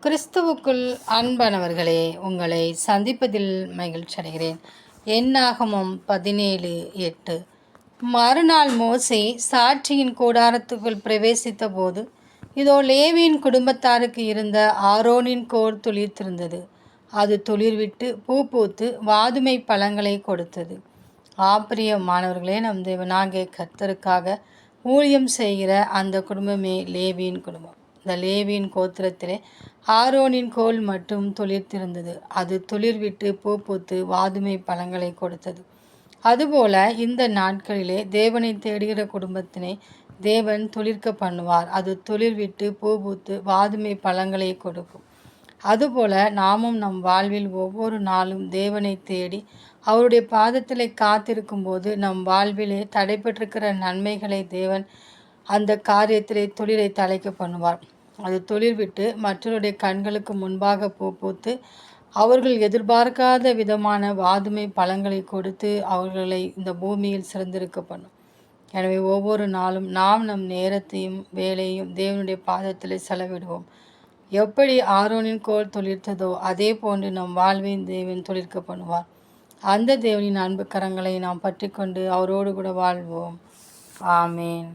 கிறிஸ்துவுக்குள் அன்பானவர்களே, உங்களை சந்திப்பதில் மகிழ்ச்சி அடைகிறேன். என்னாகமம் 17:8. மறுநாள் மோசே சாட்சியின் கூடாரத்துக்குள் பிரவேசித்த போது, இதோ லேவியின் குடும்பத்தாருக்கு இருந்த ஆரோனின் கோல் துளிர்த்திருந்தது. அது துளிர்விட்டு பூ பூத்து வாதுமை பழங்களை கொடுத்தது. பிரியமானவர்களே, நம் தேவனாகிய கர்த்தருக்காக ஊழியம் செய்கிற அந்த குடும்பமே லேவியின் குடும்பம். இந்த லேவியின் கோத்திரத்திலே ஆரோனின் கோல் மட்டும் துளிர்த்திருந்தது. அது துளிர்விட்டு பூ பூத்து வாதுமை பழங்களை கொடுத்தது. அதுபோல இந்த நாட்களிலே தேவனை தேடுகிற குடும்பத்தினை தேவன் துளிர்க்க பண்ணுவார். அது துளிர்விட்டு பூ பூத்து வாதுமை பழங்களை கொடுக்கும். அதுபோல நாமும் நம் வாழ்வில் ஒவ்வொரு நாளும் தேவனை தேடி அவருடைய பாதத்திலே காத்திருக்கும் போது நம் வாழ்விலே தடைப்பட்டிருக்கிற நன்மைகளை தேவன் அந்த காரியத்திலே துளிரை தழைக்க பண்ணுவார். அது துளிர்விட்டு மற்றவருடைய கண்களுக்கு முன்பாக பூ பூத்து அவர்கள் எதிர்பார்க்காத விதமான வாதுமை பழங்களை கொடுத்து அவர்களை இந்த பூமியில் சிறந்திருக்க பண்ணும். எனவே ஒவ்வொரு நாளும் நாம் நம் நேரத்தையும் வேலையும் தேவனுடைய பாதத்தில் செலவிடுவோம். எப்படி ஆரோனின் கோல் துளிர்த்ததோ அதே போன்று நம் வாழ்வின் தேவன் துளிர்க்க பண்ணுவார். அந்த தேவனின் அன்பு கரங்களை நாம் பற்றி கொண்டு அவரோடு கூட வாழ்வோம். ஆமேன்.